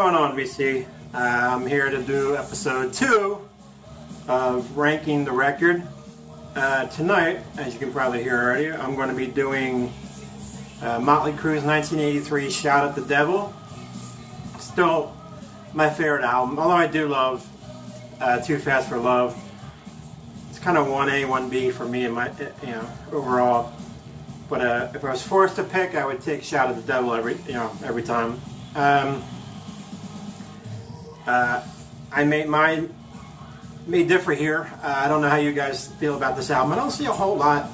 going on, VC? I'm here to do episode 2 of Ranking the Record. Tonight, as you can probably hear already, I'm going to be doing Motley Crue's 1983 Shout at the Devil. Still my favorite album, although I do love Too Fast for Love. It's kind of 1A, 1B for me in my, overall. But if I was forced to pick, I would take Shout at the Devil every time. I may differ here. I don't know how you guys feel about this album. I don't see a whole lot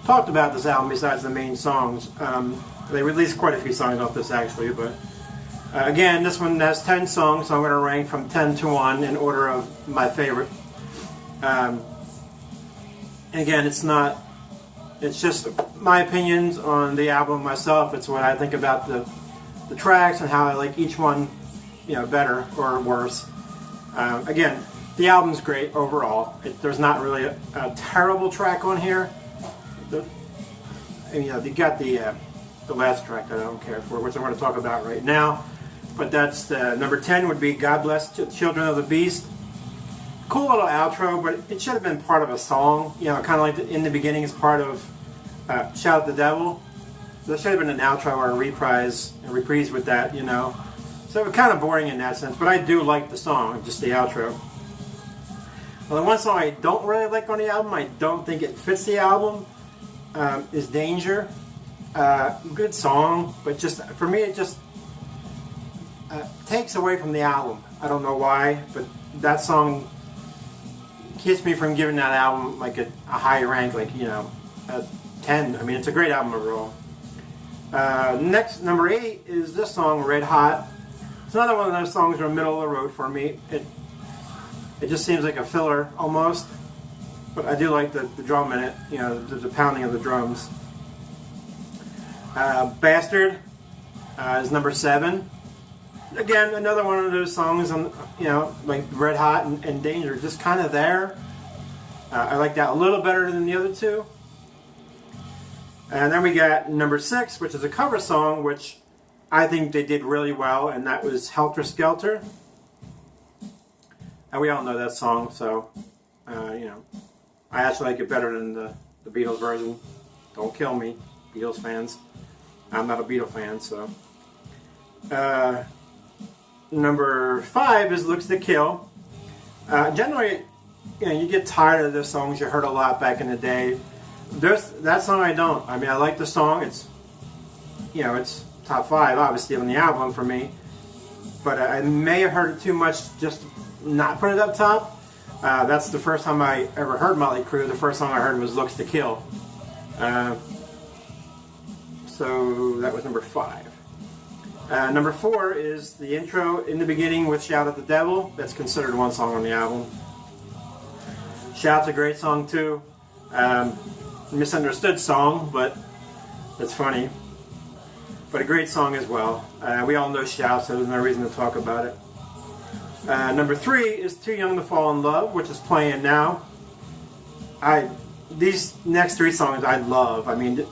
talked about this album besides the main songs. They released quite a few songs off this actually, but again, this one has 10 songs, so I'm going to rank from 10 to 1 in order of my favorite. And again, it's just my opinions on the album myself. It's what I think about the tracks and how I like each one, better or worse. Again, the album's great overall. There's not really a terrible track on here. You got the last track that I don't care for, which I'm going to talk about right now. But that's number 10 would be God Bless Children of the Beast. Cool little outro, but it should have been part of a song. Kind of like in the beginning is part of Shout at the Devil. There should have been an outro or a reprise with that, So it was kind of boring in that sense, but I do like the song, just the outro. Well, the one song I don't really like on the album, I don't think it fits the album, is Danger. Good song, but just for me it just takes away from the album. I don't know why, but that song keeps me from giving that album like a high rank, like, a 10. I mean, it's a great album overall. Next, number 8 is this song, Red Hot. It's another one of those songs that are middle of the road for me. It just seems like a filler almost, but I do like the drum in it, the pounding of the drums. Bastard is number 7. Again, another one of those songs, like Red Hot and Danger, just kind of there. I like that a little better than the other two. And then we got number 6, which is a cover song, which I think they did really well, and that was Helter Skelter. And we all know that song, so, I actually like it better than the Beatles version. Don't kill me, Beatles fans. I'm not a Beatles fan, so. Number 5 is Looks to Kill. Generally, you get tired of those songs you heard a lot back in the day. That song I don't. I mean, I like the song. It's, it's top 5, obviously, on the album for me. But I may have heard it too much just to not put it up top. That's the first time I ever heard Motley Crue. The first song I heard was Looks to Kill. So that was number 5. Number 4 is the intro in the beginning with Shout at the Devil. That's considered one song on the album. Shout's a great song too. Misunderstood song, but it's funny. But a great song as well. We all know Shout, so there's no reason to talk about it. Number 3 is Too Young to Fall in Love, which is playing now. These next 3 songs I love. I mean,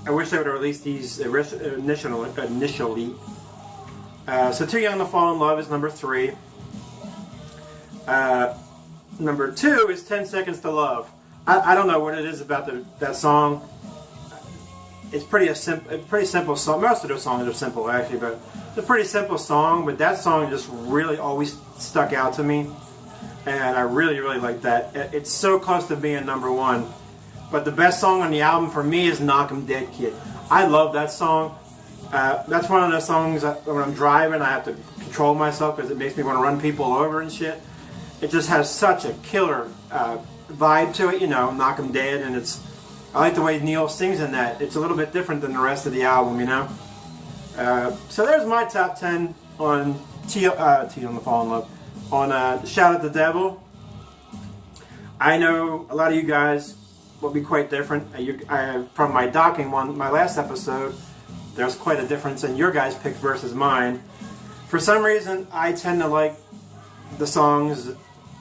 I wish they would have released these initially. So Too Young to Fall in Love is number 3. Number 2 is 10 Seconds to Love. I don't know what it is about that song. It's pretty simple song. Most of those songs are simple actually, but it's a pretty simple song. But that song just really always stuck out to me, and I really, really like that. It's so close to being number 1. But the best song on the album for me is Knock 'Em Dead Kid. I love that song. That's one of those songs that when I'm driving I have to control myself because it makes me want to run people over and shit. It just has such a killer vibe to it, Knock 'Em Dead, and I like the way Neil sings in that. It's a little bit different than the rest of the album, So there's my top 10 on Too Young to Fall in Love. On Shout at the Devil. I know a lot of you guys will be quite different. From my docking my last episode, there's quite a difference in your guys' pick versus mine. For some reason, I tend to like the songs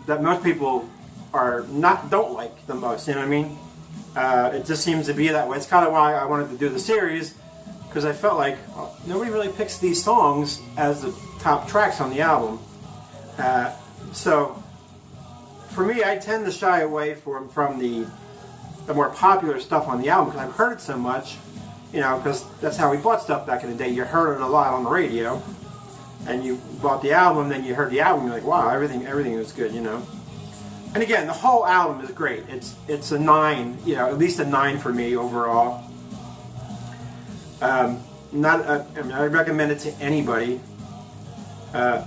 that most people don't like the most. You know what I mean? It just seems to be that way. It's kind of why I wanted to do the series, because I felt like nobody really picks these songs as the top tracks on the album. So for me, I tend to shy away from the more popular stuff on the album because I've heard it so much, because that's how we bought stuff back in the day. You heard it a lot on the radio, and you bought the album, then you heard the album, you're like, wow, everything was good, And again, the whole album is great. It's a 9, at least a 9 for me overall. I recommend it to anybody. I'm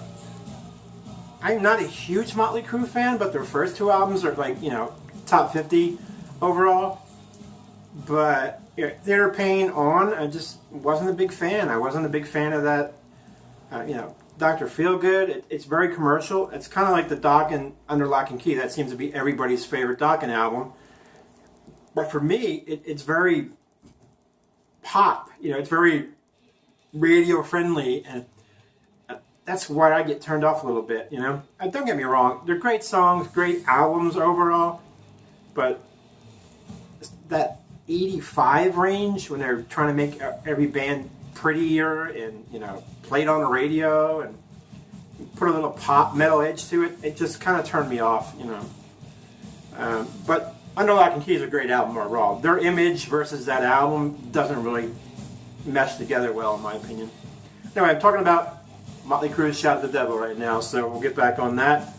not a huge Motley Crue fan, but their first 2 albums are like, top 50 overall. But Theater Pain on, I just wasn't a big fan. I wasn't a big fan of that, Dr. Feelgood. It's very commercial. It's kind of like the Dokken Under Lock and Key. That seems to be everybody's favorite Dokken album. But for me, it's very pop. It's very radio friendly, and that's why I get turned off a little bit. Don't get me wrong; they're great songs, great albums overall, but that 85 range when they're trying to make every band prettier and play it on the radio and put a little pop metal edge to it, it just kind of turned me off. But Under Lock and Key is a great album overall. Their image versus that album doesn't really mesh together well, in my opinion. Anyway, I'm talking about Motley Crue's Shout at the Devil right now, so we'll get back on that.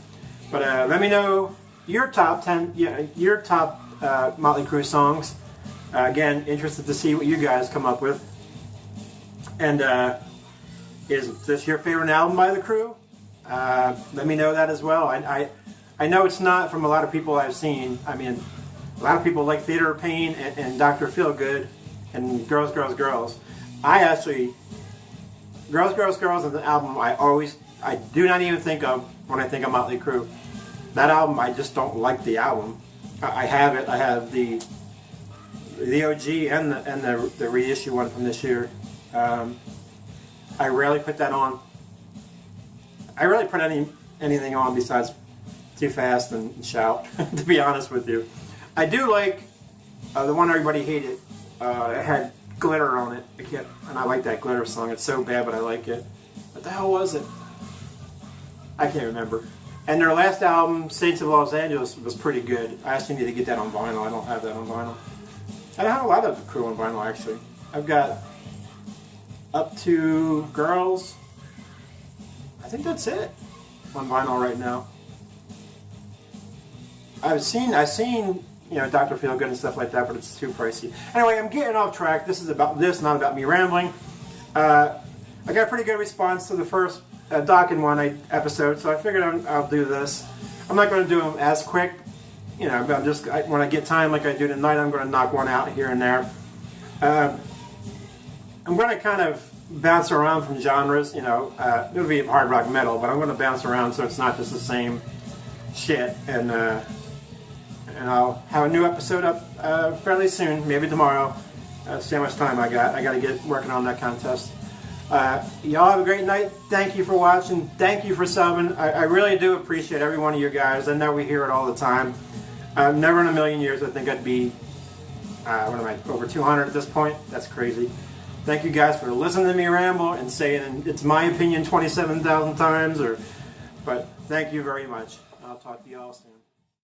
But let me know your top 10, your top Motley Crue songs. Again, interested to see what you guys come up with. And is this your favorite album by the Crue? Let me know that as well. I know it's not from a lot of people I've seen. I mean, a lot of people like Theater of Pain and Dr. Feelgood and Girls, Girls, Girls. I actually, Girls, Girls, Girls is an album I do not even think of when I think of Motley Crue. That album, I just don't like the album. I have it. I have the OG and the reissue one from this year. I rarely put that on. I rarely put anything on besides Too Fast and Shout, to be honest with you. I do like the one everybody hated. It had glitter on it. And I like that glitter song. It's so bad, but I like it. What the hell was it? I can't remember. And their last album, Saints of Los Angeles, was pretty good. I actually need to get that on vinyl. I don't have that on vinyl. I don't have a lot of Crue on vinyl, actually. I've got Up to Girls. I think that's it on vinyl right now. I've seen Dr. Feelgood and stuff like that, but it's too pricey. Anyway, I'm getting off track. This is about this, not about me rambling. I got a pretty good response to the first Dokken one episode, so I figured I'll do this. I'm not going to do them as quick. But when I get time like I do tonight, I'm going to knock one out here and there. I'm going to kind of bounce around from genres. It'll be hard rock metal, but I'm going to bounce around so it's not just the same shit. And I'll have a new episode up fairly soon, maybe tomorrow. See how much time I got. I got to get working on that contest. Y'all have a great night. Thank you for watching. Thank you for subbing. I really do appreciate every one of you guys. I know we hear it all the time. Never in a million years I think I'd be, over 200 at this point? That's crazy. Thank you guys for listening to me ramble and saying it's my opinion 27,000 times. But thank you very much. I'll talk to you all soon.